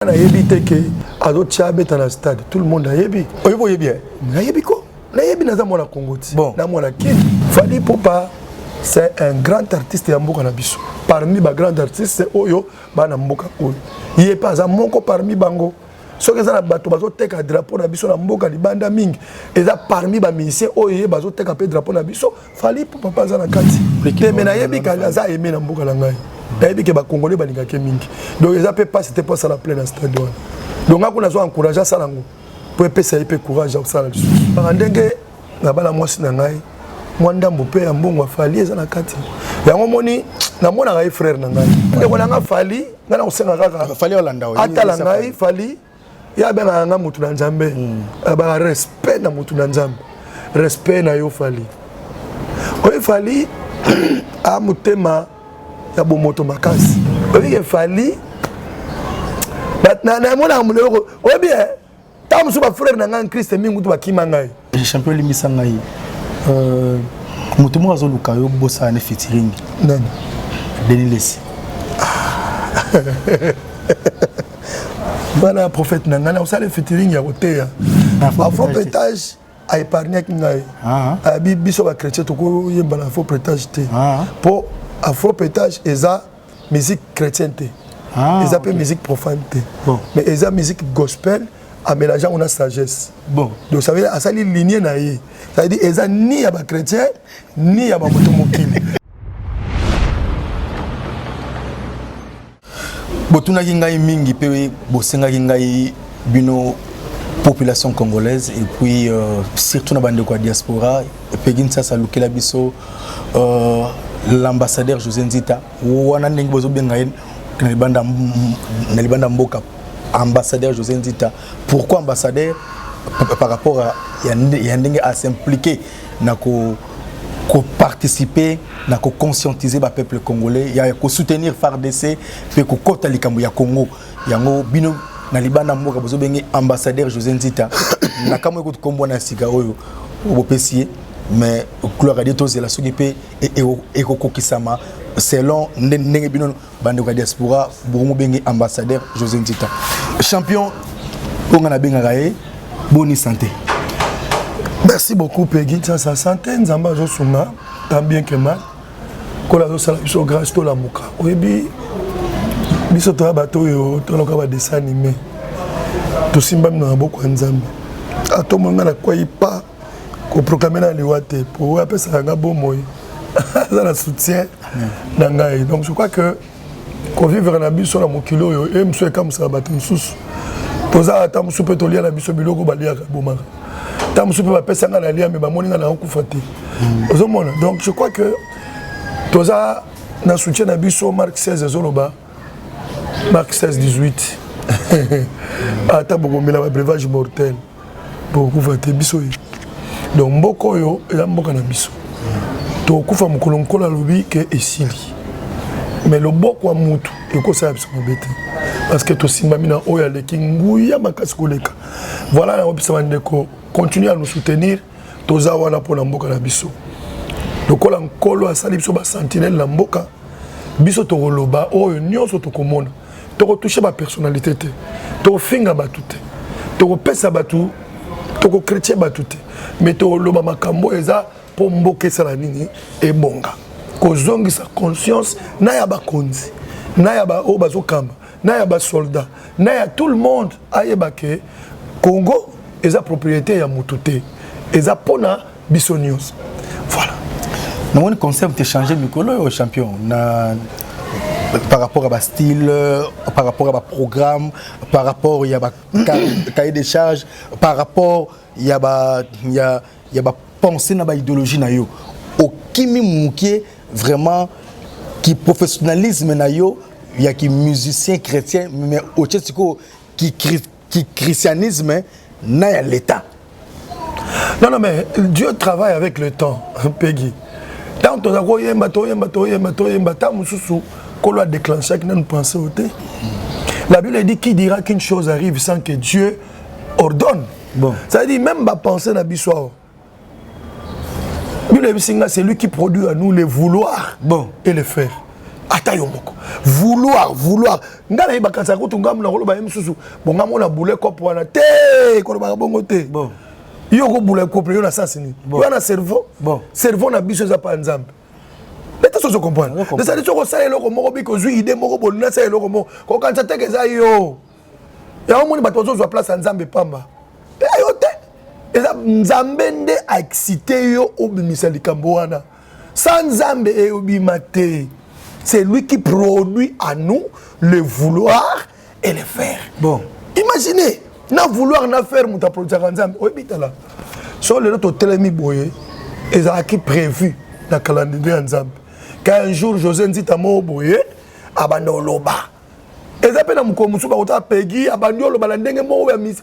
a évité que à d'autres chabets dans le stade, tout le monde a ébi. Oui, vous bien. Na ébi quoi? Na ébi na zamona Congo. Bon. Na mona qui? Fally Ipupa, c'est un grand artiste ya mboka na biso. Parmi les grands artistes, c'est Oyo, bana mboka Oyo. Il est pas un monko parmi bango. Ce que ça na bato bazo teka drapeau na biso na mboka libanda mingi. Et ça parmi ba musiciens Oyo bazo teka pe drapeau na biso. Fally Ipupa pas na kati. Mais na ébi ka za aimé na mboka la ngai. D'ailleurs, que les Congolais sont mingi. Donc, ils n'ont pas c'était pas ça la pleine stade. Donc, on a encouragé ça pour essayer de courage à ça. Par exemple, na bala mwasi na ngai, mwanda mbope ya mbongo Fally eza na kati. Ya ngomoni na mona ngai frère na ngai. Ndeko na nga Fally, ngana osenga kaka. Fally Olanda. Atala ngai Fally, ya benga nga mutu na Nzambe. Ba respect na mutu na Nzambe. Respect na yo Fally. Oye Fally a mutema ya bomoto makasi. Oye Fally na mona muloko. Oye bien, ta musu ba frère na nga Christ mingu tu bakima ngai. Champion limisa ngai. Mutu mo azoluka yo bossa na featuring. Nani? Denis Lessi. Bana prophète na nga na osale featuring ya koteya. Afro pétage a épargné ngai. Abi biso ba chrétien to ko yemba na faux pétage te. Po afro pétage eza musique chrétienne te. Eza pe musique profane te. Mais eza musique gospel à mélanger on a sagesse. Bon. Donc ça veut dire asali lignée na ye. Ça veut dire eza ni ya ba chrétien ni ya ba moto mokili. Botuna kingai mingi pe bosenga kingai bino population congolaise et puis surtout na bande kwa diaspora et puis ginsa salukela biso l'ambassadeur José Nzita wana ndenge bozo benga yen na libanda mboka ambassadeur José Nzita. Pourquoi ambassadeur? Par rapport à yandenge à s'impliquer na ko participer na ko conscientiser ba peuple congolais ya ko soutenir FARDC pe ko kota likambo ya Congo yango bino na libanda mboka bozo benga ambassadeur José Nzita na kamwe ko kombo na sika oyo bopesier mais couleur radio c'est la sogipe et kokokisama selon ndenge bino bande kwa diaspora bomo bengi ambassadeur José Nzita. Champion on a benga gaé bonne santé. Merci beaucoup Peggy, ça santé nzamba zo sunga tant bien que mal. Kola zo sala biso grâce to la muka. Oyebi biso to bato yo to loka ba dessin animé. To simba na boko nzambe. Atomonga na kwa ipa ko proclamer na liwate pour appeler ça nga bomoy. Ça la soutien na ngai. Donc je crois que ko vivre na biso na mokilo yo et mso comme ça bato mususu. Toza ata musu pe to lia na biso biloko balia ka bomaka. Ta musu pe ba pesa nga na lia me ba moninga na okufate. Ozomona. Donc je crois que toza na soutien na biso Marc 16 zoloba. Marc 16 18. Ata bokomela ba breuvage mortel. Beaucoup fate biso. Donc mboko yo ela mboka na biso. To kufa mukolo nkola lobi ke esili. Mais le boko wa mutu ekosala biso mabete. Parce que to simba mina oya le kinguya makasi koleka. Voilà la opisa bandeko continuer à nous soutenir toza wana pona mboka na biso. Lokola nkolo asali biso ba sentinelle na mboka biso to koloba oyo nyonso to komona. To ko toucher ba personnalité te. To finga batu te. To ko pesa batu to ko chrétien batu te. Mais to loba makambo eza po mboka sala nini e bonga. Ko zongi sa conscience na ya ba konzi. Na ya ba o bazokamba. Na ya ba soldat. Na ya tout le monde ayeba ke Congo eza propriété ya mututé. Eza pona bisonios. Voilà. Nous avons un concept changé Mikolo champion par rapport à style, par rapport à programme, par rapport à cahier des charges, par rapport à pensée na idéologie na yo. Au kimi mouké vraiment qui professionnalisme na yo, il y a qui musicien chrétien mais au tchèque qui christianisme na l'état. Non mais Dieu travaille avec le temps, Peggy. Tant on a yemba ta mususu kolo a déclenché que nous pensons au thé. La Bible dit qui dira qu'une chose arrive sans que Dieu ordonne. Bon. Ça veut dire même ma pensée na biso. Bible c'est lui qui produit à nous les vouloir et les faire. ata yo moko vouloir ngala yeba kansa ko tungamu na koloba msusu bonga mona boule kopo wana te ko ba bongo te bon yo ko boule kopo yo na sens ni yo na cerveau cerveau na biso za pa nzambe beta so comprendre de ça de ko sala eloko moko bi ko zui idée moko bolina sala eloko moko ko kansa te ke za yo ya omoni bato zo place nzambe pamba pe yo te eza nzambe nde a excité yo obimisa likambo wana sans nzambe e obimate. C'est lui qui produit à nous le vouloir et le faire. Bon. Imaginez, na vouloir na faire muta produire nzambe. Oui, bitala. Sur le notre telemi boye, et ça qui prévu na calendrier nzambe. Qu'un jour José Nzita mo boye, abando loba. Et ça pena mukomusu ba ota pegi abando loba ndenge mo ya mis.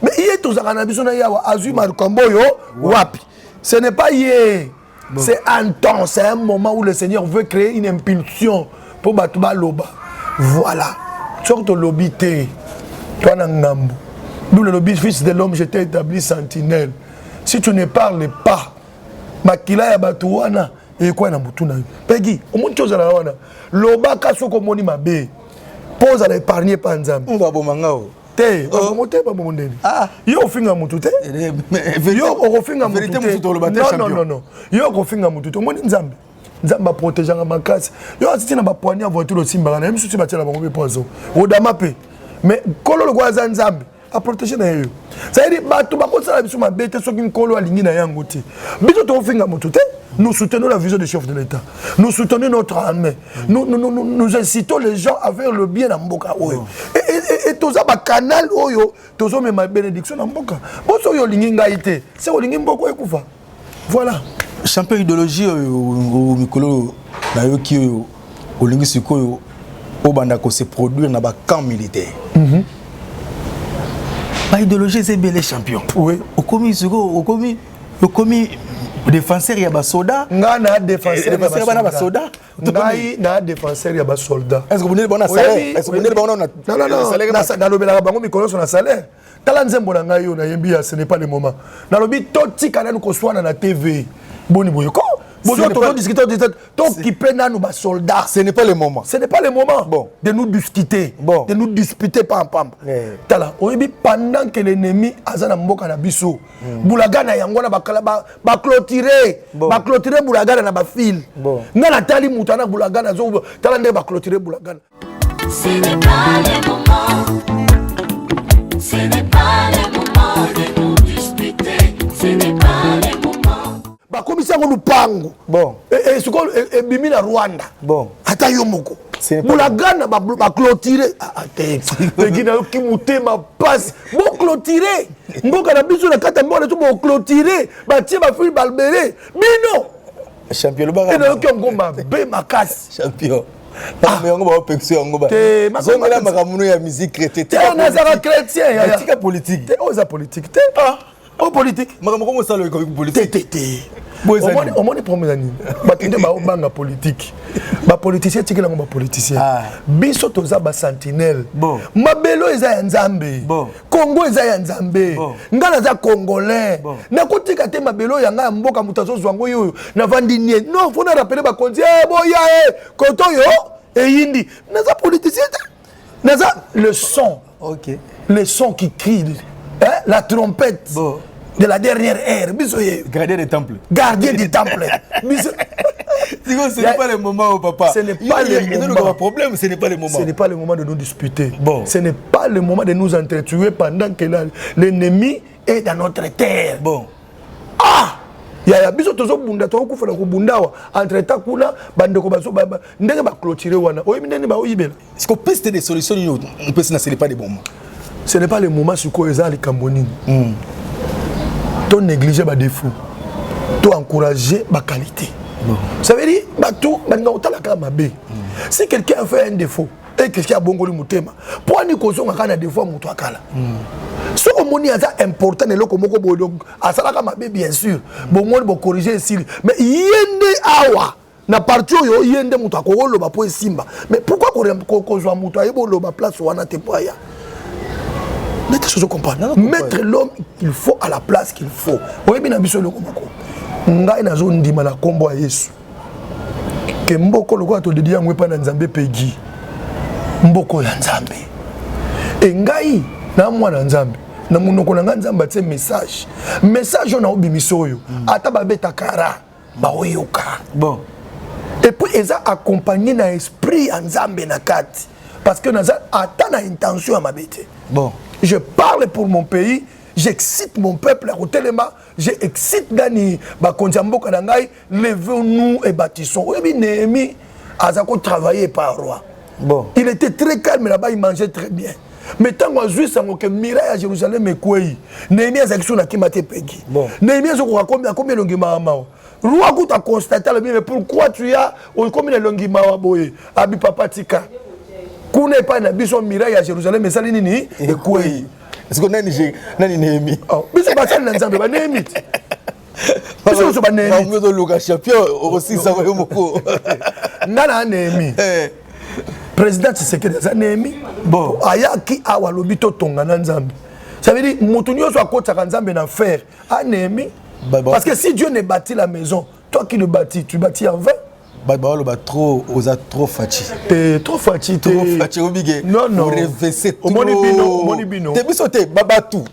Mais il est tous à biso na yawa azui marukambo yo wapi. Ce n'est pas hier. Bon. C'est un temps, c'est un moment où le Seigneur veut créer une impulsion pour Batouba Loba. Voilà. Surtout l'obité. Toi, Nangambo. D'où le lobby, fils de l'homme, j'étais établi sentinelle. Si tu ne parles pas, Makila ya Batouana, et quoi na Moutuna. Peggy, au moins chose à la wana. Loba Kasoko Moni Mabe. Pose à l'épargner par Nzam. On va bon mangao. Te, ba bomondeni. Ah, yo finga mutu te. Yo ofinga mutu te. Non. Yo ofinga mutu te. Omoni nzambe. Nzamba protéger nga makasi. Yo asiti na ba poignée voiture au simba na même souci ba tela bango poison. Odama pe. Mais kolo lo kwa za nzambe a protéger na yo. Ça veut dire bato ba kosala biso mabete soki nkolo alingi na yango te. Biso to ofinga mutu te. Nous soutenons la vision du chef de l'État. Nous soutenons notre armée. Nous incitons les gens à faire le bien à Mboka. Et tout ça, le canal, tout ça, ma bénédiction à Mboka. C'est voilà. Champion idéologie au Mikolo, au linguistique, au Bandako se produire dans le camp militaire. La idéologie, c'est bien les champions. Oui. Au commis défenseur ya ba soda ngana défenseur ya ba soda ngai na défenseur ya ba soldat est-ce que vous n'êtes pas na salaire est-ce que vous n'êtes pas na salaire na lobela bango mikolo na salaire tala nzembo na ngai yo na yembi ya ce n'est pas le moment na lobi toti kana ko swana na TV boni boyoko bonjour tout discuter t'occuper na nous ba soldats ce n'est pas le moment bon de nous discuter de nous disputer pam tala oyebi pendant que l'ennemi azana mboka na biso bulagana yango na bakala ba clôturer bulagana na ba fil nga na tali mutana bulagana zo tala nde ba clôturer bulagana. Ce n'est pas le moment de nous disputer, ce n'est pas le moment. Ba commissaire ko lupango bon et ce ko bimi na Rwanda bon ata yo moko bulagana ba clôturer ate pegina ki mutema passe bon clôturer mboka na biso na kata mbona to bon clôturer ba tie ba fil balbere bino champion ba et na ki ngomba be makasi champion mais on va penser on va zonga makamuno ya musique chrétienne te na za chrétien ya tika politique te oza politique te o politique makamuno ko sala ko politique te au moins problème nini batinde ba obanga politique ba politicien tikela ngo ba politicien biso toza ba sentinelle mabelo eza ya nzambe Congo eza ya nzambe ngala za congolais na kotika te mabelo ya nga mboka mutazo zwango yo na vandinier non faut na rappeler ba konzi boya koto yo et yindi naza politicien naza le son qui crie la trompette de la dernière ère. Gardien des temples. Ce n'est pas le moment, papa. Ce n'est pas le moment. Problème, ce n'est pas le moment. Ce n'est pas le moment de nous disputer. Bon. Ce n'est pas le moment de nous entretuer pendant que l'ennemi est dans notre terre. Bon. Ah! Ya biso tozo bunda to ku fana ku bundawa entre ta kuna bande ko baso ndenge ba clôturer wana oyebi ndenge ba oyibela. Est-ce qu'on peut des solutions on peut ce n'est pas le moment. Ce n'est pas le moment sur quoi ezali kamboni. To négliger ba défaut, to encourager ba qualité. Ça veut dire bato banga otala kama be. Si quelqu'un a fait un défaut et quelqu'un a bongoli mutema, pour ni kozonga kana défaut muto akala. Ce que c'est important, c'est que bien sûr, bon corriger mais yende awa na parti yo yende muto akolo ba po simba. Mais pourquoi ko zo muto ayebo lo ba place wana te poya? Mettre l'homme qu'il faut à la place qu'il faut. Oui, bien biso le komako. Ngai na zo ndima na kombo ya Yesu. que mboko lokola to dédié yango pa na Nzambe pegi mboko ya Nzambe et ngai na mwana Nzambe na munoko na Nzambe te message on a obimiso oyo ata babeta kara ba oyoka bon et puis ils ont accompagné na esprit en Nzambe na kati parce que naza ata na intention à mabete bon je parle pour mon pays, j'excite mon peuple à Rotelema, j'excite Dani Bakondiambo Kanangai, levons-nous et bâtissons. Oui, Néhémie a travaillé par roi. Bon. Il était très calme là-bas, il mangeait très bien. Mais tant qu'on a vu ça, que miraille à Jérusalem est quoi? Néhémie a action à Kimate Peggy. Bon. Néhémie a combien de longuement roi a constaté mais pourquoi tu as combien de longuement boye Abi Papa Tika. Kuna pas na biso miraille à Jérusalem mais ça nini et quoi est-ce qu'on a ni Néhémie oh mais c'est pas ça Nzambe ba Néhémie biso so ba Néhémie ba Lucas champion aussi ça ko moko ngana Néhémie président Tshisekedi za Néhémie bon ayaki awa lobito tonga na Nzambe ça veut dire mutu nyoso akotaka Nzambe na faire à Néhémie parce que si Dieu ne bâtit la maison toi qui le bâtis tu bâtis en vain. Trop fatigué. Trop fatigué. Trop fatigué. Non, non. Au Monibino. T'es bisoté, babatou.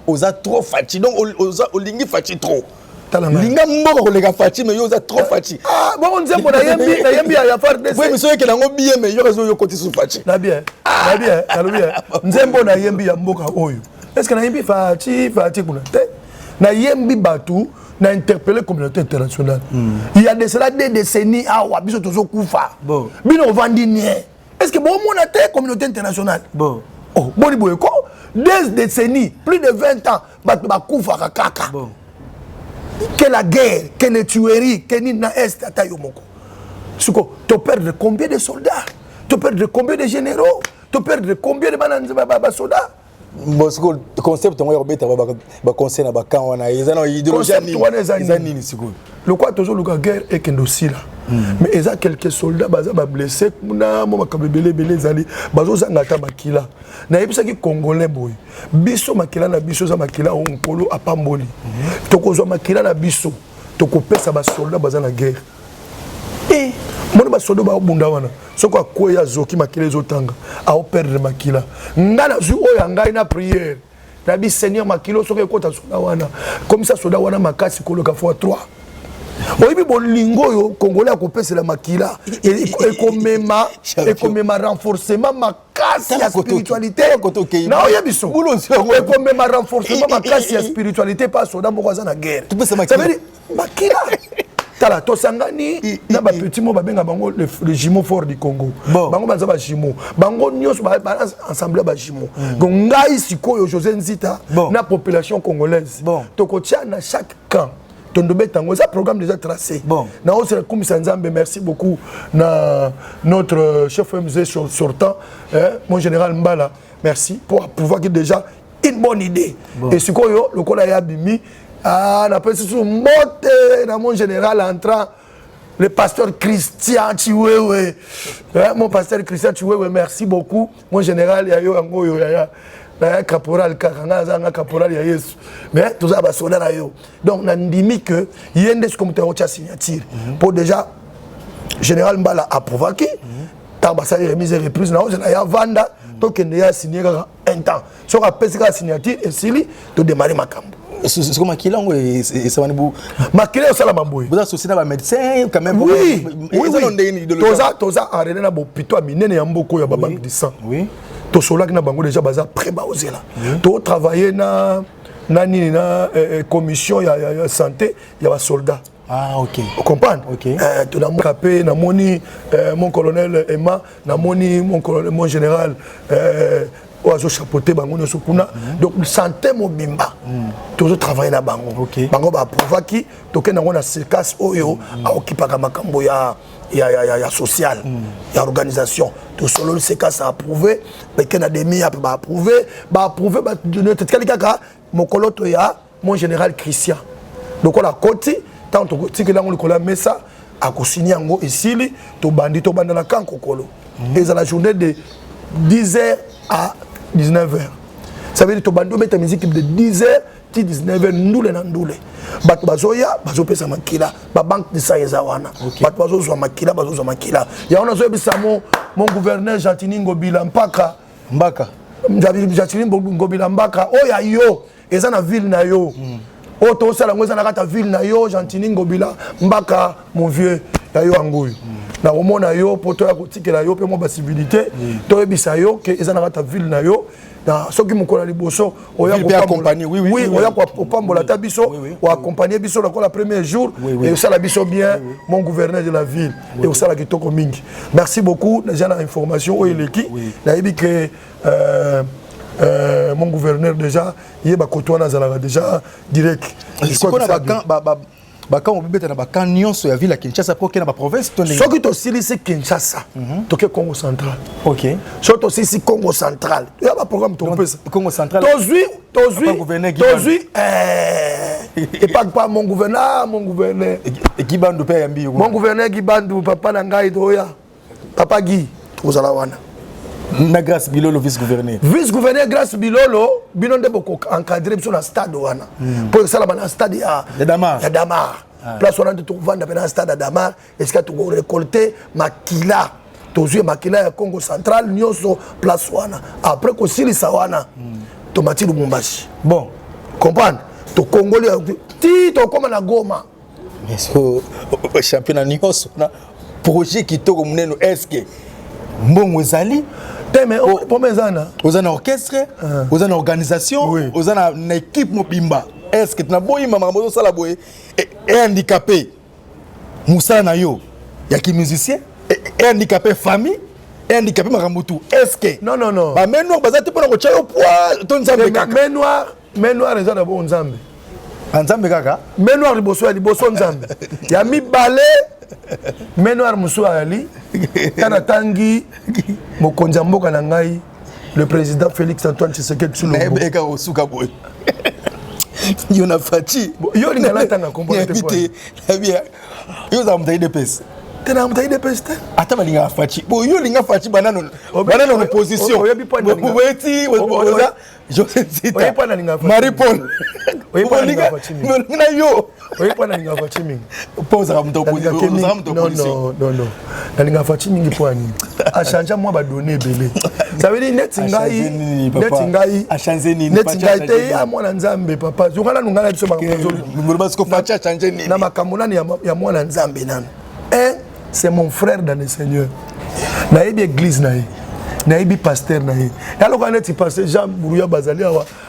Oza trop fatigué. Donc, oza olingi fatigué trop. Linga mboko kolega fatigué, mais oza trop fatigué. Ah, bon, on dit mon ayembi ya faire des. Oui, mais ceux qui l'ont bien, mais yo réseau yo côté sous fatigué. Na bien. Nzembo na yembi ya mboka oyo. Est-ce que na yembi fatigué kuna te? Na yembi batu. N'a interpellé la communauté internationale. Il y a de cela des décennies à Wabiso Tozo Koufa. Bon. Bino Vandinier. Est-ce que bon mon a communauté internationale? Bon. Oh, bon Boyko. Des décennies, plus de 20 ans, Batba Koufa Kaka. Bon. Que la guerre, que les tueries, que ni na est à Tayomoko. Suko, tu perds combien de soldats? Tu perds combien de généraux? Tu perds combien de soldats? Mosco concept on va beta ba conseil na ba kan wana ezana idéologie ni siko le quoi toujours le guerre et que aussi là mais il y a quelques soldats baza ba blessés na mo makabebele belé zali bazo zanga ta makila na yebisa ki congolais boy biso makila na biso za makila on polo apamboli to kozwa makila na biso to kopesa ba soldats baza na guerre et mon ba soldats ba bunda wana soko akoya zoki makila ezotanga a perdre makila ngana zu oya ngai na prière nabi seigneur makilo soko ekota soda wana comme ça soda wana makasi koloka fois 3 oyibi bolingo yo congolais akopesa la makila ekomema renforcement makasi ya spiritualité na oyebiso ekomema renforcement makasi ya spiritualité pas soda moko aza na guerre ça veut dire makila tala tosangani na ba petit mo ba benga bango le jumeau fort du Congo bango banza ba jumeau bango nyos ba ensemble ba jumeau donc ngai sikoyo José Nzita na population congolaise tokotia na chaque camp tondobe tango ça programme déjà tracé na ose comme Nzambe merci beaucoup na notre chef MZ sortant mon général Mbala merci pour pouvoir que déjà une bonne idée et sikoyo lokola ya bimi ah, on appelle ça sous motte dans mon général entrant le pasteur Christian Chiwewe. Mon pasteur Christian Chiwewe, merci beaucoup. Mon général, il y a caporal, caporal, mais tout ça va sonner là. Donc, on a dit que il y a des communautés qui ont signature. Pour déjà, général Mbala a provoqué. Tabassa remise et reprise. Il y a Vanda, donc il a signé un temps. Si on a fait la signature, et si tu démarrer ma camp. C'est comme Makila et ça va nous. Makila ça la mamboui. Vous associez à un médecin quand même. Oui. Toza arrêté na bopito a minene ya mboko ya banque de sang. Oui. To solak na bango déjà baza pré baozer là. To travailler na commission ya santé ya ba soldats. Ah OK. Vous comprenez? OK. Tu na capé na moni mon colonel Emma, na moni mon général oazo chapeauté bango no sukuna donc santé mobimba toujours travailler na bango bango ba prouver ki toke na ngona séquence oyo a occupaka makambo ya social ya organisation to solo séquence a approuvé mais que na demi a ba approuvé ba de quelqu'un mokoloto ya mon général Christian donc on a côté tant to tiki la ngolo la mesa a ko signer ngo esili to bandi to banda na kankokolo et à la journée de 10h à 19h. Ça veut dire que tu vas mettre la musique de 10h à 19h, nous les nandoulés. bato bazoya bazopesa makila ba banque de sang ezawana bato bazozwa makila bazozwa makila ya ona zoyebisa mon gouverneur Jantini Ngobila Mbaka Jantini Ngobila Mbaka oya yo eza na ville na yo o to sala ngweza na kata ville na yo Jantini Ngobila Mbaka mon vieux ya yo angoyo na omona yo poto ya kotikela yo pe mo possibilité to yebisa yo ke eza na kata ville na yo na soki mukona liboso oya ko accompagner oui oya ko pambola ta biso ou accompagner biso la premier jour et ça la biso bien mon gouverneur de la ville et ça la kitoko mingi merci beaucoup déjà la information o eleki na yebi que mon gouverneur déjà yeba kotwana zala déjà direct quand on bébé na kan nyonso ya ville à Kinshasa pour na province to soki to silisi Kinshasa to ke Congo central OK so to silisi Congo central ya ba programme to pesa Congo central tozui et pas mon gouverneur Gibandu pe yambi mon gouverneur Gibandu papa na ngai doya papa Gi tozala wana na Grâce Bilolo vice-gouverneur Grâce Bilolo bino nde boko encadrer biso na stade wana pour ça la stade ya Damar place wana de vendre na stade ya Damar est-ce que tu récolter makila tozui makila ya Congo central nyonso place wana après ko silisa wana tomati Lubumbashi bon comprendre to congolais ti to koma na Goma mais so championnat nyonso na projet kitoko muneno est-ce que mbongo ezali mais aux un orchestre aux une organisation aux une équipe mobimba est-ce que tu n'as boyi maman sala boye et handicapé musala na yo ya ki musicien et handicapé famille et handicapé maramutu est-ce que non ba menoir bazati pona ko chayo poa to nzambe kaka menoir eza na bon nzambe nzambe kaka menoir liboso nzambe ya mibale menoir musu ali kana tangi mokonzi mboka na ngai le président Félix Antoine Tshisekedi Tshilombo eka osuka boy yo na fati yo lingala tanga kombote bite na bien yo za mtaide pesa tena mtaide pesa ata balinga fati bo yo linga fati banano no position weti oza José Zita Marie Paul na yo oye pana linga fati mingi pose ra mto position non na linga fati mingi poani a changer moi ba donner belé ça veut dire net ngai a changer ni net ngai te ya mwana nzambe papa zongala nungala biso ko facha changer ni na makambo nani ya mwana nzambe nani c'est mon frère dans le Seigneur na yebi église na ye na yebi pasteur na ye ya lo kana ti pasteur Jean Bourouya Bazali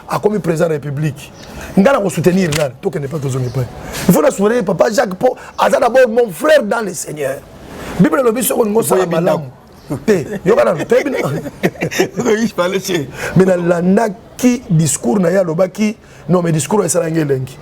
a comme président de la République ngana ko soutenir là to que ne pas tozonge pas il faut la soutenir papa Jacques Paul aza d'abord mon frère dans le Seigneur Bible le biso ko ngosa malamu te yo kana te bino je parle chez mais na landa ki discours na ya lobaki non mais discours esa ngelengi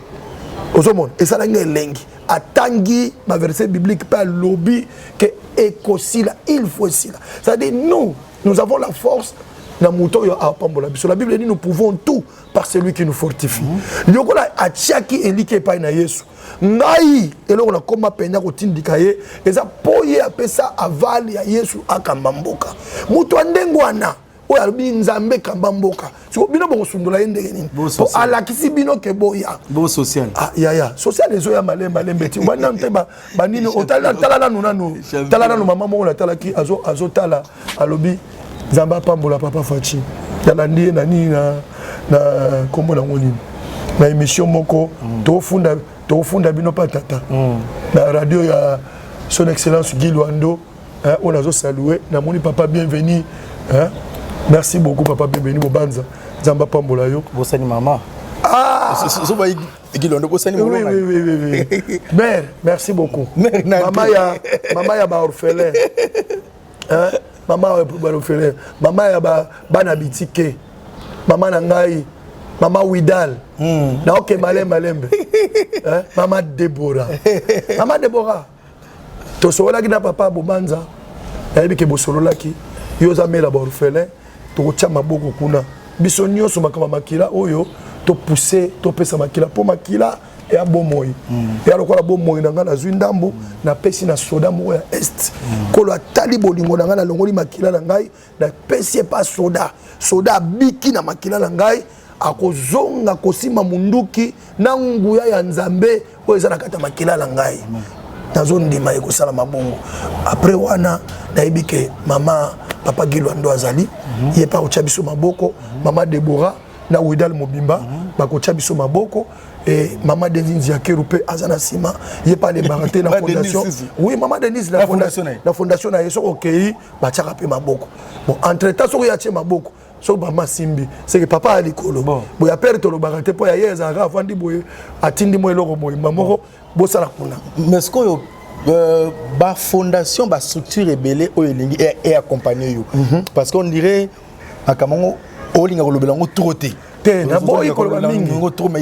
ozomon esa ngelengi atangi ma verset biblique par lobby que écosila il faut cela c'est-à-dire nous avons la force na mouton yo apambola biso la Bible dit nous pouvons tout par celui qui nous fortifie yokola atiaki elike pa na Yesu ngai eloko na koma penya ko tindika ye eza poye apesa avali ya Yesu akamba mboka mutu andengwana oya lobi nzambe kamba mboka siko bino bongo sundola yende nini po alakisi bino ke boya bo social ya social ezo ya malemba lembeti wana nteba banini otala nanu mama mo na tala ki azo tala alobi nzamba pambola papa Fachi tala ndiye nani na kombo na ngoni na émission moko to funda bino patata na radio ya son excellence Guy Luando on a zo saluer na moni papa bienvenue merci beaucoup papa bienvenue Bobanza nzamba pambola yo bosani mama so ba Gilondo bosani molonga oui mère merci beaucoup mama ya ba orphelin mama ya orphelin mama ya bana bitike mama na ngai mama Widal na oke malembe mama Deborah to sola kina papa Bobanza yabi ke bosolola ki yoza mela ba orphelin to tia maboko kuna biso nyonso makama makila oyo to pousser to pesa makila po makila ya bomoi ya lokola bomoi na ngana zwi ndambo na pesi na soda mo ya est kolo atali bolingo na ngana longoli makila na ngai na pesi pa soda biki na makila na ngai akozonga kosima munduki na nguya ya nzambe oyo eza na kati ya makila na ngai nazondima ekosala mabongo après wana nayebi ke mama papa Gilwando azali ye pa otya biso maboko mama Deborah na Widal Mobimba bakotya biso maboko et maman Denise Yakeru pe azana sima ye pa le baraté na fondation oui maman Denise la fondation na yeso okei batiaka pe maboko bon entre temps soko ya tie maboko so maman simbi c'est que papa ali kolo bon ya père to lo baraté po ya yeza ka fandi boye atindi mo eloko boye mamoko bo sala kuna mais ce que ba fondation ba structure rebelle o elingi et accompagner yo parce qu'on dirait akamango olinga kolobela ngo troté mais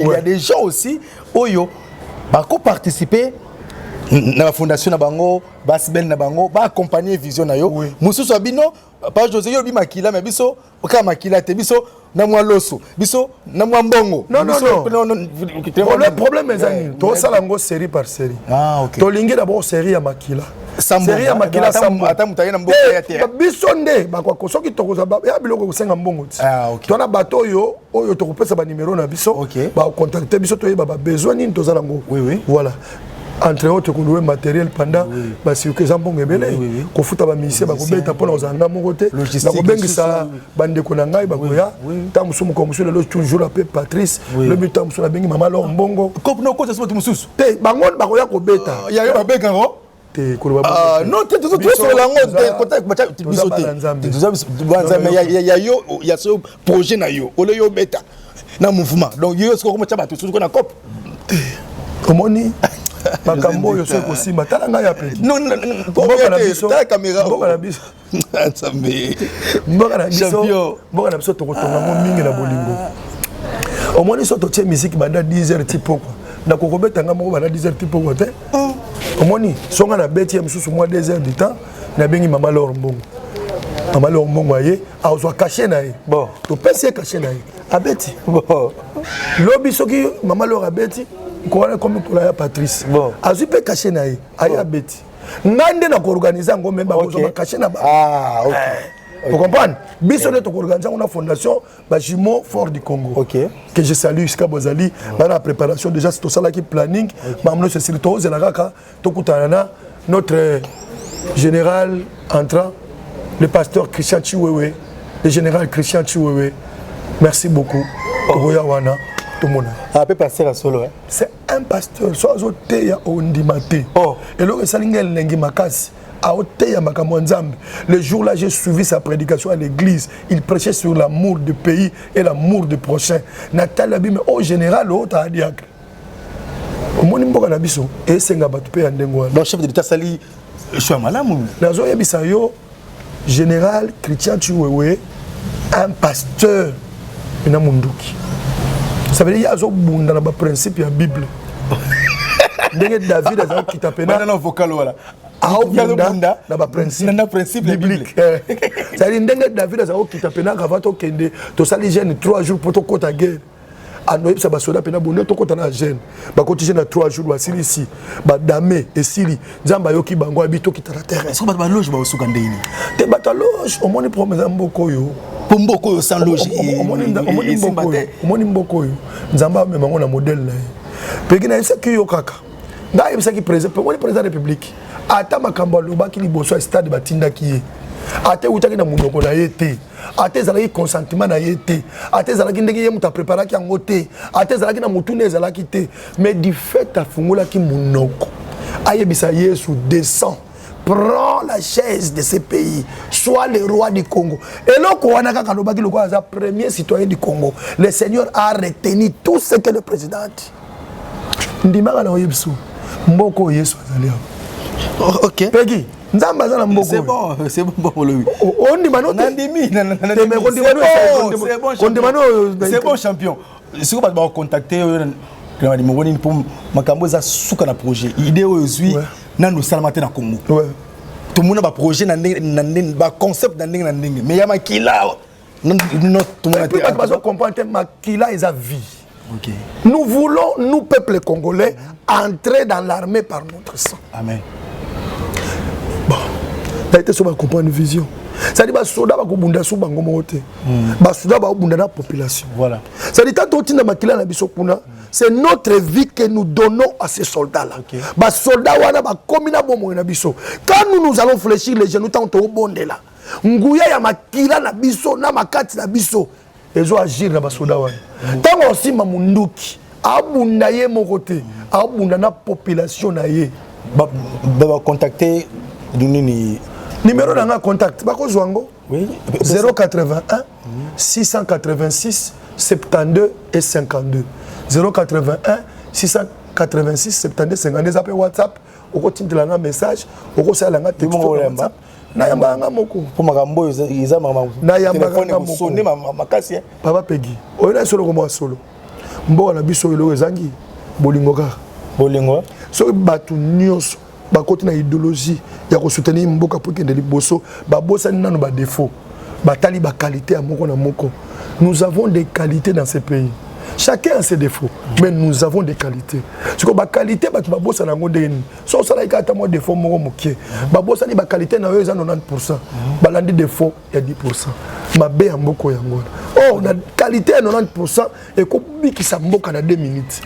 il y a des gens aussi oyo bako participer na la fondation na bango basibel na bango ba accompagner vision na yo mususu abino pa José yo bi makila mais biso oka makila te biso na mwa loso biso na mwa mbongo non le problème est ani to sala ngo série par série to lingi d'abord série ya makila série ya makila ata mutaye na mbongo ya te biso nde bakwa soki tokoza ya biloko kosenga mbongo ti to na bato oyo to kopesa ba numéro na biso ba contacter biso to yeba ba besoin nini to zala ngo voilà entre autres ko louer matériel pendant ba circuit zambongo ebele ko futa ba musicien ba ko beta pona ozanga moko te na ko bengisa bande ko na ngai ba ko ya ta musumu ko mususu le toujours appelé Patrice le but ta mususu na bengi mama lo mbongo ko no ko ça mususu te bangon ba ko ya ko beta ya yo ba beka ngo te ko ba non te tout sur la ngo te contact biso te nzambe ya yo ya so projet na yo ole yo beta na mouvement donc yo ko ko machaba tout ko na cop komoni makambo yo soko simba tala ngai ape non mboka na biso ta caméra mboka na biso nzambe mboka na biso tokotonga mo mingi na bolingo omoni so to tie musique banda 10h tipo quoi na kokobeta nga moko banda 10h tipo quoi te omoni songa na beti ya misusu moi 2h du temps na bengi mama Laure Mbongo aye azwa caché na ye bon to pesi caché na ye abeti bon lobi soki mama Laure abeti quoi comme pour la Patrice bon azu pe caché na ye aye abeti ngande na ko organiser ngo memba ko caché na ba vous comprenez biso ne to ko organiser une fondation ba jumeau fort du Congo que je salue Iska Bozali dans la préparation déjà c'est tout ça là qui planning mamno c'est sur to zelaka to kutana notre général entrant le pasteur Christian Chiwewe le général Christian Chiwewe merci beaucoup Roya wana tout le monde peut passer la solo c'est un pasteur soit oteya ondimate et le salingel nengi makasi a oteya makambo nzambe le jour là j'ai suivi sa prédication à l'église il prêchait sur l'amour du pays et l'amour du prochain Nathalie mais au général au ta diacre omoni mboka na biso et senga batu pe ndengo donc chef de l'état sali choix malamu nazo yebisa yo général Christian Chiwewe un pasteur na munduki ça veut dire yazo bunda na ba principe ya bible ndenge David aza kita pena na vocal wala bunda na ba principe biblique ça veut dire ndenge David aza kita pena kavato kende to sali jeune 3 jours pour to kota guerre ando yebisa ba soda pena bonne to kota na jeune ba koti na 3 jours ba sili ici ba dame et sili nzamba yoki bango abito kitala terre est-ce que ba loge ba osuka ndeni te bata loge au moni promesse mboko yo pomboko yo sans loge omoni mboko yo nzamba memango na modèle na ye peki na yebisa ki yo kaka nga yebisa ki président république ata makambo alobaki liboso ya stade batindaki ye ate utaki na munoko na ye te ate ezalaki consentement na ye te ate ezalaki ndenge ye moto apreparaki yango te ate ezalaki na motuna ezalaki te mais du fait afungolaki munoko ayebisa Yesu descend prends la chaise de ce pays, sois le roi du Congo. Et là, le premier citoyen du Congo, le Seigneur a retenu tout ce que le président a dit. Ok. Peggy, c'est bon c'est bon champion. Si vous avez contacté pour makamboza suka na projet idée aujourd'hui nando salamate na Congo tout le monde a projet na ba concept na ndenge mais ya makila non tout le monde va comprendre makila est à vie. Nous voulons nous peuple congolais entrer dans l'armée par notre sang. Amen. Bon, t'as été sur ma comprendre une vision. C'est-à-dire que les soldats vont bunda sous bango moté. Les soldats vont bunda la population. Voilà. C'est-à-dire que quand on a makila na biso kuna, c'est notre vie que nous donnons à ces soldats-là. Les soldats wana ba komina bomo na biso. Quand nous allons fléchir les genoux tant au bonde là. Nguya ya makila na biso na makati na biso. Ils ont agir na ba soldats wana. Tant aussi mamunduki abunda ye mon côté, abunda na population na ye. Ba contacter nini numéro d'un contact bako zwango oui 081 686 72 et 52 081 686 72 52 appel WhatsApp oko tindela un message oko sala nga texto WhatsApp na yamba nga moko pour makambo iza mama na yamba nga moko sonner makasi papa Peggy oyela solo ko mo solo mbo na biso elo ezangi bolingo ka bolingo so batu nyonso bakoti na idéologie ya ko soutenir mboka pour kende liboso ba bosani nanu ba défaut batali ba qualité ya moko na moko. Nous avons des qualités dans ce pays. Chacun a ses défauts, mais nous avons des qualités. Ce que ba qualité ba tu ba bosana ngondeni. So ça là ikata mo défaut moko mokie. Ba bosani ba qualité na yo eza 90%. Ba landi défaut ya 10%. Ma be mboko yango. Oh, la qualité à 90% et ko bikisa mboka na 2 minutes.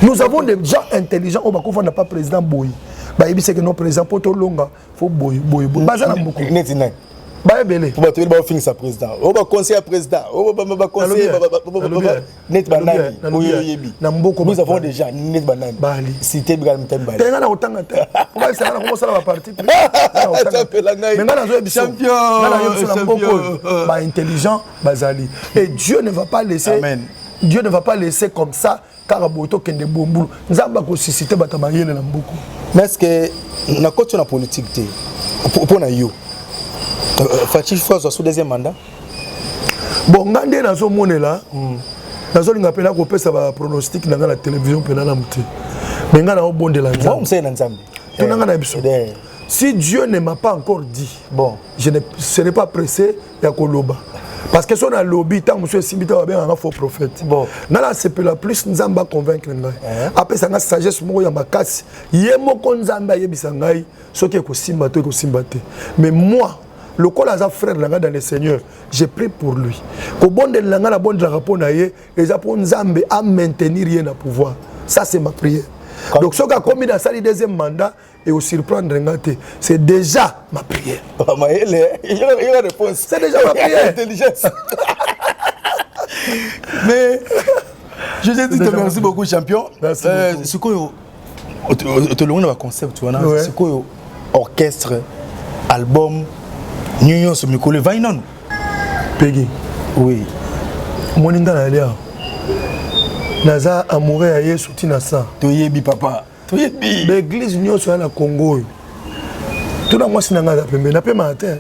Nous avons des gens intelligents au Bakofo n'a pas président Boy. Bah il c'est que non président poto longa faut Boy. Bazana mboko. Netina. Bah belé. Pour battre le finir sa président. On va conseiller président. On va conseiller net banani. Na mboko nous avons déjà net banani. Bali. Cité Bigal Mtemba. Tenga na otanga te. On va essayer comment ça va partir. Champion. Bah intelligent, bazali. Et Dieu ne va pas laisser. Amen. Dieu ne va pas laisser comme ça Karaboto kende bombulu. Nzamba ko susciter batamayele na mboko. Mais est-ce que na côté na politique té pour na yo Fatih Fois sous deuxième mandat. Bon, ngande nazo monela. Nazo linga pena ko pesa ba pronostic na la télévision pena na muté. Mais ngana o bondela nzambe. On sait na nzambe. Tunanga na biso. Si Dieu ne m'a pas encore dit, bon, je ne serai pas pressé ya koloba. Parce que si on a lobby, tant monsieur Simbita va bien un faux prophète. Bon, nala c'est la plus nzamba convaincre ngai. Après ça nga sagesse moko ya makasi. Yemo ko nzamba yebisa ngai, soki ko simba to ko simbate. Mais moi le col à frère dans le Seigneur, j'ai pris pour lui. Qu'au bon de l'anga la bonne rapport naie, les apôtres Nzambe à maintenir rien à pouvoir. Ça c'est ma prière. Donc ce qui a commis dans le deuxième mandat et au surprendre c'est déjà ma prière. Il y a une réponse. C'est déjà ma prière. Intelligence. Mais je te dis merci beaucoup champion. Merci beaucoup. Ce que tu as concept, tu vois, c'est quoi orchestre, album. Nous sommes Nicolas Vainon. Peggy. Oui. Moninga na lia. Naza amoureux à Yesu tina ça. Toyebi papa. Toyebi. L'église union sur la Congo. Tout na moi sinanga pembe na pema matin.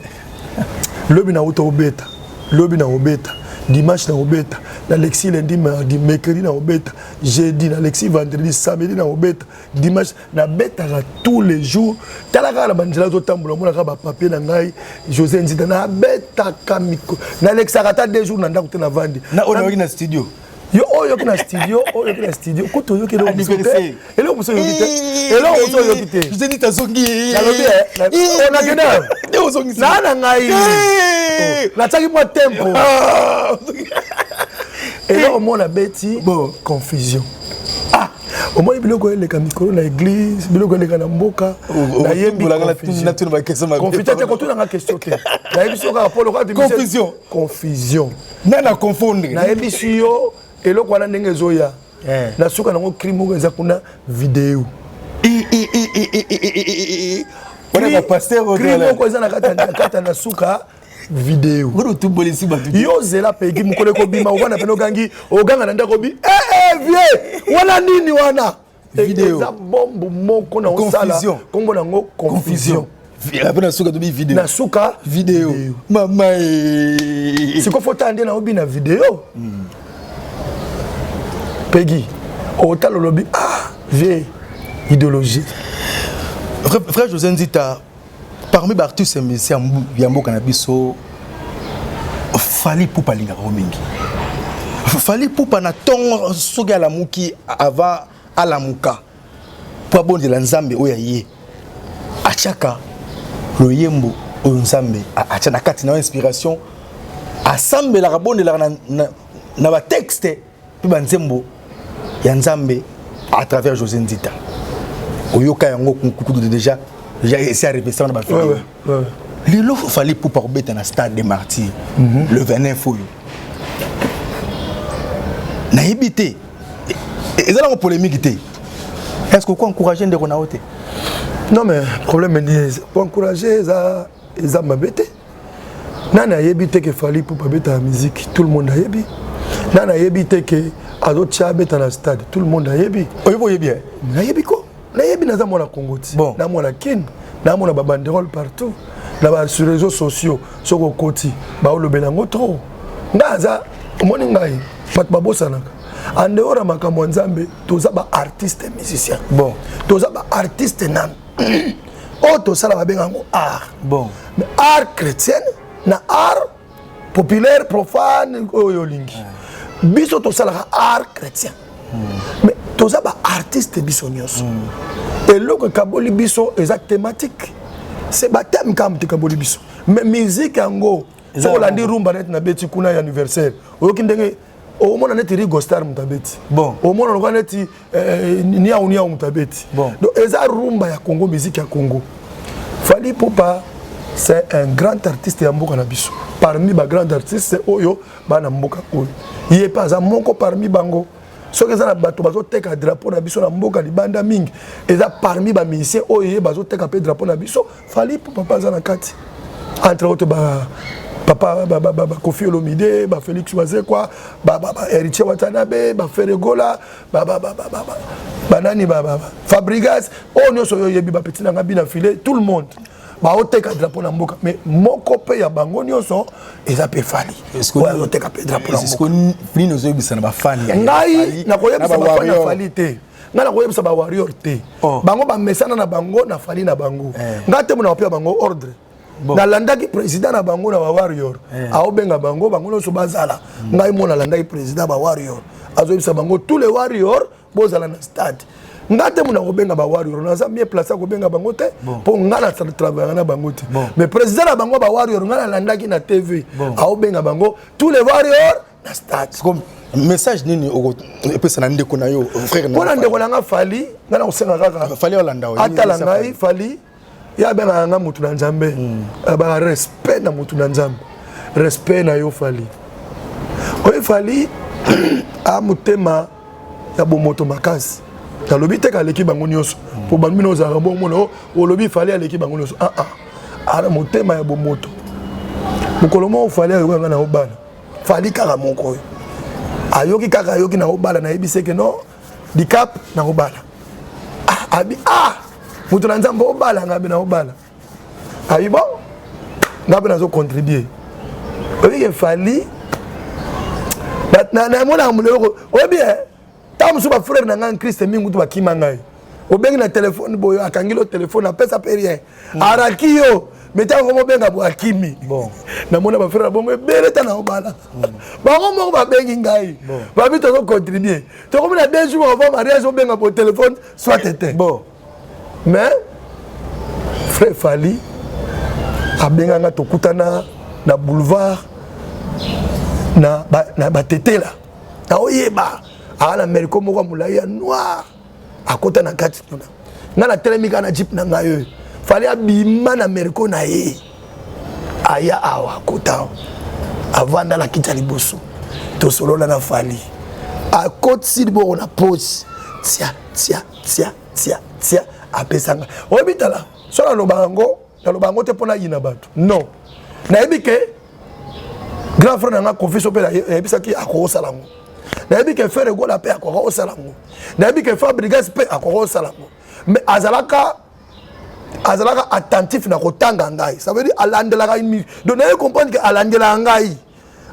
Lobi na auto obeta. Lobi na obeta. Dimanche na obeta. L'Alexis lundi mardi mercredi na obeta. Jeudi na Alexis vendredi samedi na obeta. Dimanche na beta tous les jours. Talaka la bandela to tambola mona ka ba papier na ngai José Nzita na beta kamiko. Na Alexis akata 2 jours na ndako na vandi. Na on est na studio. Yo oyo na studio, oyo na studio. Koto yo kelo musote. Elo muso yo kite. Elo muso yo kite. José Nzita zongi. Na lobi on a gena. Nde zongi. Na ngai. Na tsaki mo tempo. Et là, au moins, la bête, bon, confusion. Ah, au moins, il y a les camicos, l'église, il y a les canamboka, la yébi, confusion. Confusion. Nana confondre. La yébi suyo, et là, on a des zoya. La souka n'a pas crime ou une vidéo. On a un pasteur au crime ou une souka. Vidéo. Yo zela Peggy mukole ko bima wana peno gangi oganga nanda ko bi vie wana nini wana vidéo za bombo moko na osala kombo nango confusion après suka to bi vidéo na suka vidéo mama siko fota ande na obi na vidéo Peggy otalo lobi vie idéologie frère José Nzita. Parmi les artistes, c'est Yambo Kanabiso, Fali Poupa Linga Romingi. Fali Poupa na ton soga la muki avant à la muka. Pour bon de l'ensemble, oyaye. Achaka, le Yembo, Nzambe acha na kati na inspiration assemble la bonne la na ba texte pe banzembo ya Nzambe à travers José Nzita oyoka yango kukudu déjà essayé à répéter ça na ba film lelo fallait pour beta na stade des martyrs le 29 oyo na yebité et ça la polémique té est-ce que quoi encourager ndeko na oté non mais problème est pour encourager ça mabete nana yebité que fallait pour beta la musique tout le monde a yebi nana yebité que azo tchabeta na stade tout le monde a yebi oyo yebi na yebi ko na yebi na za mona Congoti bon na mona kin na mona ba banderole partout là sur les réseaux sociaux sur le côté ba o lobelango trop ngaza moni ngai pat ba bosanaka en dehors de makambo Nzambe toza ba artiste musicien bon toza ba artiste nan o to sala ba bengango art bon mais art chrétien na art populaire profane oyo lingi biso to sala art chrétien mais toza ba artiste biso nyonso et loko kaboli biso exact thématique c'est baptême comme te kaboli biso mais musique yango so la ndi rumba net na beti kuna ya anniversaire oyoki ndenge o mona net Rigo Star mutabeti bon o mona lokwa net nia mutabeti bon donc eza rumba ya Congo musique ya Congo Fally Ipupa c'est un grand artiste ya mboka na biso parmi ba grand artistes oyo bana mboka oyo il est pas à moko parmi bango ce que ça na bato bazo teka drapeau na biso na mboka libanda mingi eza parmi ba musiciens oyo bazo teka pe drapeau na biso Fally Ipupa papa za na kati entre autres ba papa ba Kofi Olomide ba Félix Wazé quoi ba Héritier Watanabe ba Ferregola ba nani ba Fabregas on nyonso yo yebi ba petit na ngabi na filet tout le monde ba oteka drapeau na mboka mais moko pe ya bango nyonso eza pe Fally ouais oteka pe drapeau na mboka est-ce que ni nous obisa na ba fan ngai na koyebisa ba fan na Fally te ngai na koyebisa ba warrior te bango ba mesana na bango na Fally na bango ngate mona opia bango ordre na landaki président na bango na ba warrior aobenga bango no so bazala ngai mona landaki président ba warrior azoyebisa bango tous les warriors bozala na stade ngate mona kobenga ba warrior na za bien placé ko benga bango te po ngala travailler na bango te mais président na bango ba warrior ngala landaki na TV aobenga bango tous les warriors na stade comme message nini epesa na ndeko na yo frère na pona ndeko na nga Fally ngana kosenga kaka Fally Olanda atala ngai Fally ya benga nga mutu na Nzambe ba respect na mutu na Nzambe respect na yo Fally oye Fally a mutema ya bomoto makasi talobi te ka leki bango nyonso po bamino za bongo no olobi Fally aleki bango nyonso ara mutema ya bomoto mukolomo Fally ayo nga na obala Fally kaka moko ayoki kaka ayoki na obala na yebise ke no dicap na obala abi mutu na Nzambe obala ngabe na obala ayi bon ngabe na zo contribuer oyi Fally na mona muloko obi tam suba frère na ngan Christ mingu to bakima ngai obengi na téléphone boyo akangilo téléphone apesa pe rien araki yo meta ngomo benga bo akimi bon na mona ba frère bongo beleta na obala bango moko ba bengi ngai ba bito zo contribuer to comme na 2 jours avant mariage obenga bo téléphone soit tete bon mais frère Fally abenga nga tokutana na boulevard na batetela na oyeba ala Ameriko moko mulai ya noir akota na kati tuna nga na telemika na jeep na ngayo Fally abima na Ameriko na ye aya awa kota avanda la kita liboso to solola na Fally akoti silbo na poche tia apesanga obitala so na lobango te pona yina bato non na ebike grand frère nga confession pe ebisaki akosala ngo na ebike faire gola pe akosala ngo na ebike Fabregas pe akosala ngo mais azalaka attentif na kotanga ngai ça veut dire alandela ngai donc na comprendre que alandela ngai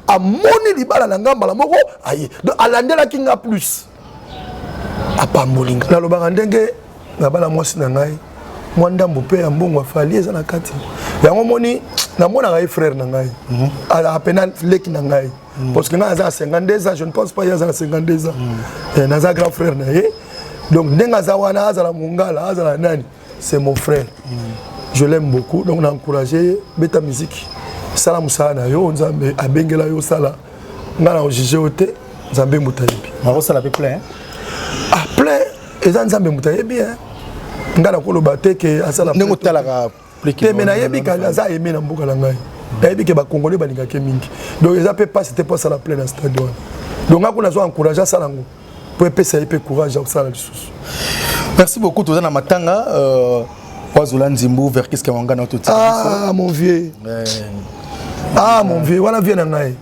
amoni libala na ngamba moko ayi donc alandela kinga plus apambolinga na lobanga ndenge na bala mwasi na ngai mwandambo pe ya mbongo Fally eza na kati yango moni na mona ngai frère na ngai a peine leki na ngai parce que ngai za 52 ans je ne pense pas ya za 52 ans na za grand frère na ye donc ndenga za wana azala mungala azala nani c'est mon frère je l'aime beaucoup, donc on a encouragé Beta Musique. Sala Moussana, yo, Nzambe, Abengela, yo, Sala. On a jugé au thé, Nzambe Moutayebi. Maro Sala plein. Ah, plein, et Nzambe Moutayebi, hein. On a le baté que à Sala. Nengo Talaga, plein. Mais Nayebi, quand Naza aimé dans beaucoup de langues. Nayebi, que les Congolais, Baninga Kemingi. Donc, ils n'appellent pas, c'était pas Sala plein dans ce stade. Donc, on a encouragé Salango. Pour épais courage à Sala. Merci beaucoup, Tozana Matanga. Wazula Nzimbu, vers qu'est-ce qu'on gagne tout ça? Ah, mon vieux. Ah, mon vieux, voilà, viens en aïe.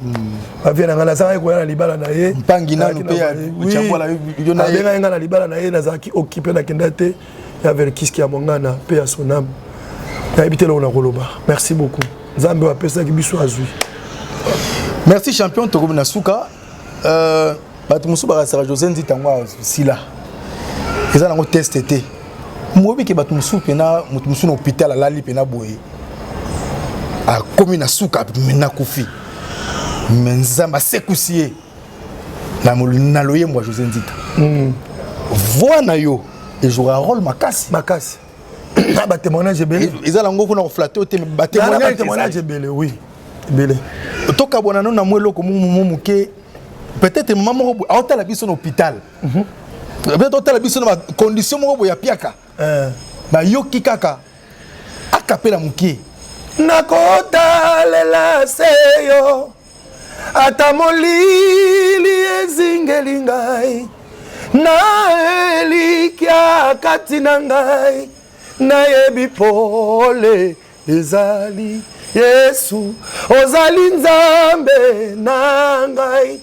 Viens en aïe, ça va libala naïe. Pangina, nous payons. Oui, il y a un libala naïe, Nazaki occupé la kendate. Il y avait qui qui a mon gana, paix à son âme. Il a habité là où on a roloba. Merci beaucoup. Zambe a pesé qui biso azui. Merci champion, Togo Nasuka. Batumusu Barasara José Nzitangwa Sila. Ils ont un test été. Moi, je suis un hôpital à la Lipena Boye. À la commune de Souka, Menakufi. Mais je suis sekousié. Na loye moi José Nzita. Voilà yo et jouer un rôle makasi. Makasi. Ah bah témoignage belé. Ils ont l'ango pour flatter au témoignage belé oui. Belé. Toka bonano na mwelo ko muke. Peut-être maman a ota la biso hôpital. Peut-être ota la biso na condition mo ya piaka. Ba yoki kaka akapela muke nakota lela seyo ata molili ezingeli ngai na elikia kati na ngai nayebi pole ezali Yesu ozali Nzambe na ngai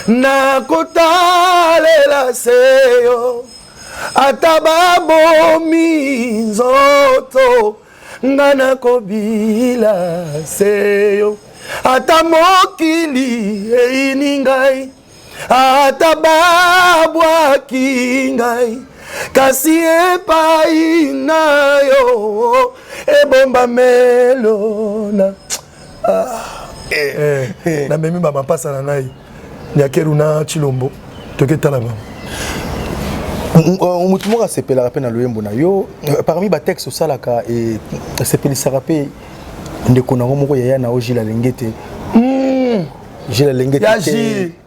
nakota lela seyo atababomi nzoto ngana kobila seyo atamokili eini ngai atababwaki ngai kasi epai nayo ebomba melona na memi bamapasa na ngai nyakeru na Chilombo toketala bango. On m'a appelé la peine à l'OM Bonayo. Parmi les textes, ça là, et c'est pour les sarapés. On est connu yaya na oji la lengete. J'ai la lengete.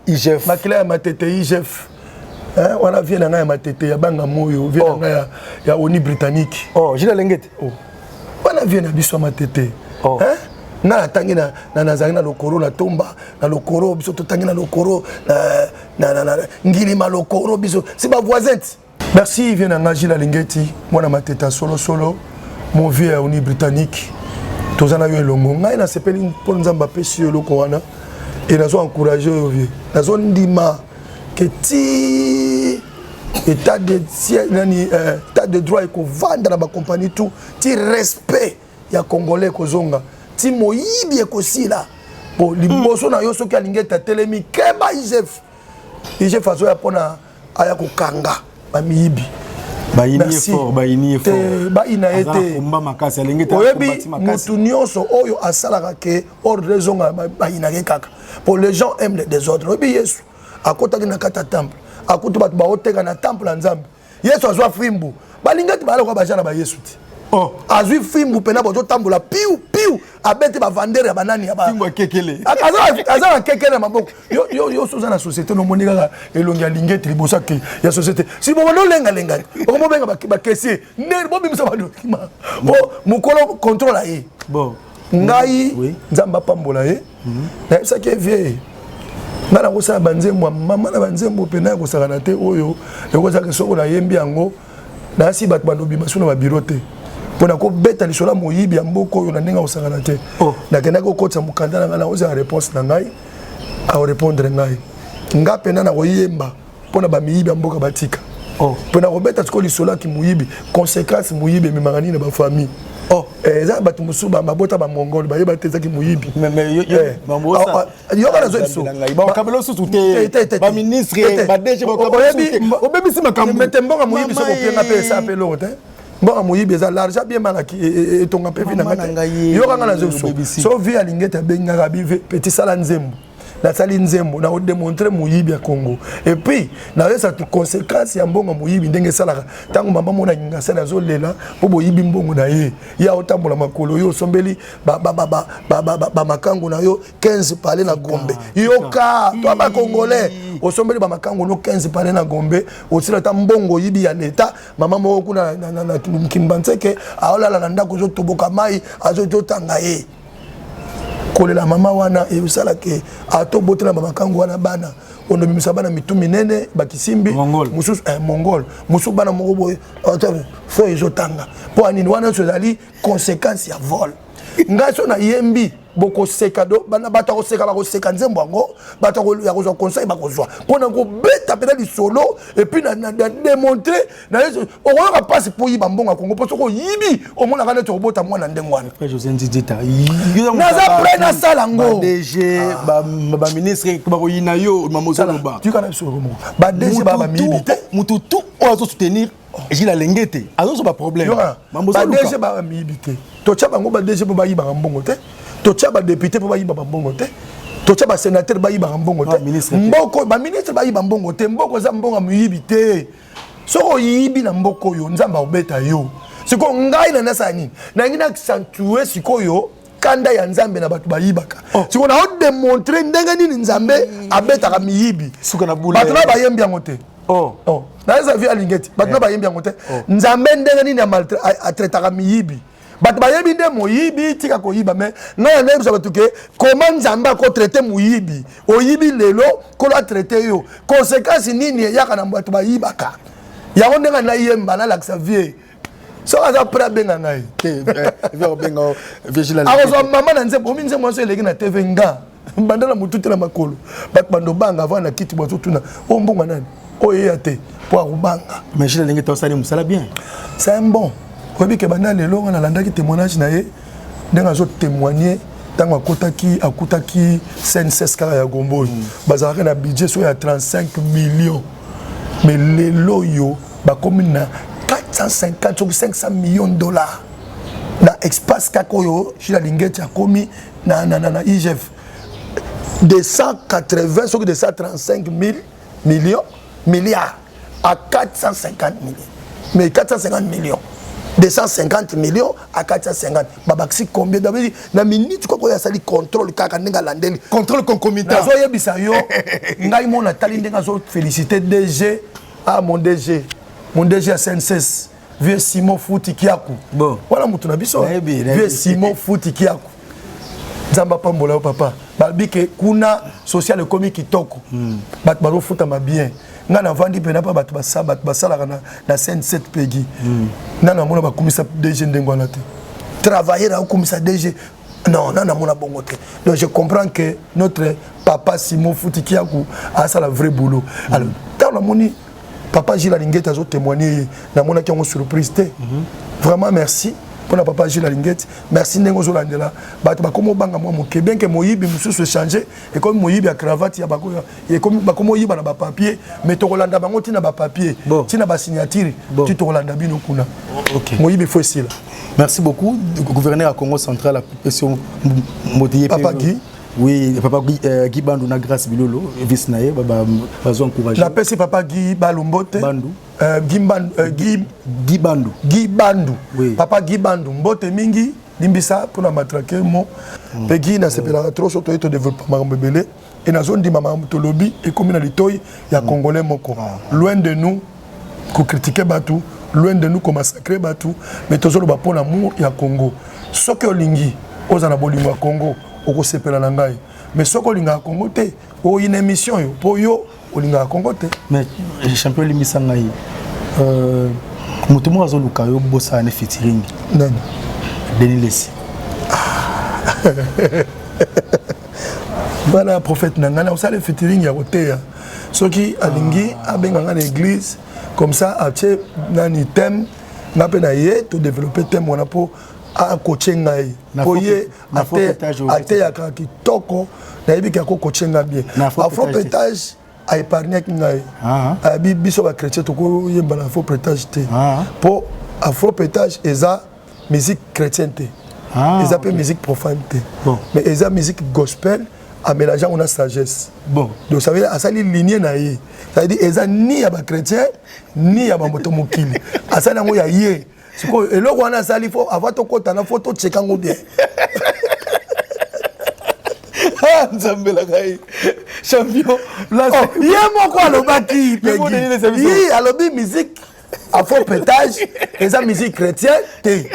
IGF. Makila ma tete IGF. On a vu na ma tete ya banga moyo, vu na ya oni britannique. Oh, j'ai la lengete. Oh. On a vu na biso ma tete. Oh. Na tangi na nazali na lokoro na tomba na lokoro biso to tangi na lokoro na ngili ma lokoro biso c'est ba voisin. Merci vient na Ngajila Lingeti mwana mateta solo mon vieux oni britannique tozana yo elongo ngai na sepeli pour nzamba pesi yo loko wana et nazo encourager yo vieux nazo ndima que ti état de état de droit ko vendre na ba compagnie tout ti respect ya congolais ko zonga ti moyibi ekosila po liboso na yo soki alingeta telemi keba IGF faso ya pona aya kokanga ba miyibi baini effort baina ete oyebi mutu nyonso oyo asalaka ke ordre zonga baina ke kaka pour les gens aiment les désordres oyebi Yesu akotaki na kata temple akutu bato baoteka na temple ya Nzambe Yesu azwa fimbu balingeti baloko bajana ba Yesu ti oh azwi fimbu pena bozo tambola piu abete ba vendeur ya banani ya ba fimbu akekele azana kekele na maboko yo soza na société no monika ka elongi ya lingeti libosa ke ya société si bo no lenga okomo benga ba kesi nder bo bimisa ba document bo mukolo contrôle ye bon ngai Nzamba pambola ye na ça qui est vieux ngana ko sa banzembo mama na banzembo pena ko sakana te oyo ekoza ke soko na yembi yango na si bat balobi masuna ba bureau te pona ko beta lisola moyibi ya mboko oyo na ndinga osangana te na kenda ko kotsa mukanda na oza réponse na ngai a répondre ngai nga pena na koyemba pona ba miyibi ya mboka batika pona ko beta tiko lisola ki moyibi conséquence moyibi me mangani na ba famille eza bato musu ba mabota ba mongol ba yeba teza ki moyibi mais yo kana zo biso ba kabelo susu te ba ministre ba DG ba kabelo obebisi makambo mete mbonga moyibi so ko penga pesa pe lote mbonga moyibi eza l'argent bien malaki etonga pe vina ngata yo kanga na zo so vi alingeta benga bi petit sala nzembo na sali nzembo na démontrer moyibi ya Congo et puis na ça conséquence ya mbongo moyibi ndenge salaka tango mama mona nginga sana zolela po boyibi mbongo na ye ya otambola makolo yo sombeli ba makango na yo 15 pale na Gombe yoka to ba congolais osombeli ba makango no 15 pale na Gombe osila ta mbongo yibi ya leta mama moko kuna na kimbanzeke aolala na ndako zo toboka mai azo totanga ye kolela mama wana e usala ke ato botela ba makango wana bana ono bimisa bana mitumi nene bakisimbi mususu mongol mususu bana moko boye fo ezotanga po anini wana sozali conséquence ya vol ngaso na yembi boko seka do bana bata ko seka ba ko seka nzembo ngo bata ko ya ko zo conseil ba ko zo pona ko beta pena di solo et puis na démontrer na o ko ka passe pour yiba mbonga Congo parce ko yibi o mona kana to bota mwana ndengwana après José Ndidita na za prena sala ngo DG ba ministre ba ko yina yo mamozalo ba tu kana so mo ba DG ba milité mutu tout on va soutenir Gilles Alengete azo ba problème mamozalo ba DG ba milité to tshaba ngo ba DG ba yiba mbongo te to tshaba député po ba yiba mbongo te to tshaba sénateur ba yiba mbongo te mboko ba ministre ba yiba mbongo te mboko za mbonga muyibi te soko yibi na mboko yo nzamba obeta yo siko ngai na nasa nini na ngina accentuer siko yo kanda ya nzambe na batu bayibaka siko na démontrer ndenge nini nzambe abeta ka miyibi suka na bula batu na bayembi yango te na za via lingeti batu na bayembi yango te nzambe ndenge nini a traiter ka miyibi bato bayebi nde moyibi tika koyiba mais ngai na yebi bato ke comment nzamba ko traiter moyibi oyibi lelo ko la traiter yo conséquence nini yaka na bato bayibaka yango ndenge na yemba na laksa vie so aza pra benga ngai te via benga vigile azo mama na nzembo mi nzembo so eleki na TV nga bandala mututi na makolo bato bando banga avant na kiti bozo tuna o mbonga nani o yate po akubanga mais Gilles Alengete osali musala bien c'est un bon oyebi ke banda lelo on a landaki témoignage na ye ndenge azo témoigner ntango akutaki CNCS kaka ya Gombo bazalaka na budget so ya 35 millions mais lelo yo bakomi na 450 ou 500 millions de dollars na espace kaka oyo Gilles Alengete akomi na IGF de 180 soit de 135 milliards à 450 millions mais 450 millions 250 millions à 450. Babaxi combien d'abord na minute quoi ya sali contrôle kaka ndinga landeli contrôle concomitant. Nazo yebisa yo ngai mona tali ndinga zo féliciter DG mon DG à CNCS vieux Simon Fouti Kiaku. Bon. Voilà mutu na biso. Vieux Simon Fouti Kiaku. Nzamba pambola yo papa. Balbike kuna social économique kitoko. Bat baro futa ma bien. Nga na vandi pena pa bato basala na scène 7 pegi nana mona ba komisa DG ndengwana te travailler à komisa DG non nana mona bongo te donc je comprends que notre papa Simon Fouti Kiaku a ça la vrai boulot alors dans la moni papa Gilles Alengete a témoigné na mona ki on surprise te vraiment merci pour la papa Gilles Alengete merci ndengo zo landela bato ba komo banga moi moke bien que moyibi mususu changer et comme moyibi a cravate ya bako et comme ba komo yiba na ba papier mais to kolanda bango tina ba papier tina ba signature tu to kolanda bino kuna OK moyibi faut ici là merci beaucoup gouverneur à Congo central la profession Motié papa Guy oui papa Guy Bandu na grâce bilolo vice naé bazo encourager la pesi papa Guy Balumbote Bandu Guy Bandu oui. Papa Guy Bandu mbote mingi limbisa pour na matraquer mo pe Guy na sepela trop soto to développement mbebele et na zone di mama mutolobi et comme na litoy ya congolais moko loin de nous ko critiquer batu loin de nous ko massacrer batu mais tozolo ba pour l'amour ya Congo soki olingi ozana bolingo ya Congo oko sepela na ngai mais soko linga Congo te o une émission yo po yo olinga Congo te mais champion limbisa ngai mutumo azoluka yo bossa ne featuring non Denis Lessi bana prophète nangana osale featuring ya koteya soki alingi abenga ngana église comme ça atie nani thème ngape na ye to développer thème wana po a coacher ngai po ye ate ya ka kitoko na yebi ka ko coacher nga bien afro pétage a épargné ngai a biso ba chrétien to ko yemba na afro pétage te po afro pétage eza musique chrétienne te eza pe musique profane te mais eza musique gospel amélangeant on a sagesse. Bon. Donc ça veut dire asali lignée na ye. Ça veut dire eza ni ya ba chrétien ni ya ba moto mokili. Asali ngo ya ye. Siko eloko wana asali faut avoir to kota na photo checker ngo bien. Nzambela kai. Champion. Là Yemo ko alobaki. Yi alobi musique à faux pétage, eza musique chrétienne té.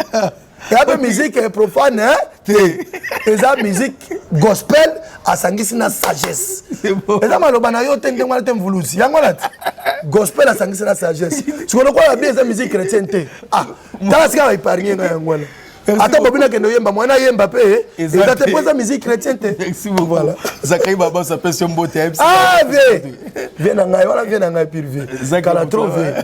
Il y a une musique profane, il y a une musique gospel, à sangisi na sagesse. C'est bon. Et ça, malobana yo tente ngwana tem vulusi. Yangola gospel à sangisi na sagesse. Tu connais quoi la bien cette musique chrétienne té? Ah, dans ce cas va épargner yangola. Attends, Bobina kendo yemba, moi na yemba pe. Et ça te pose la musique chrétienne té. Merci beaucoup. Voilà. Zakaï Baba s'appelle Sombote. Ah, viens. Viens na ngai, voilà viens na ngai pire viens. Zakala trop viens.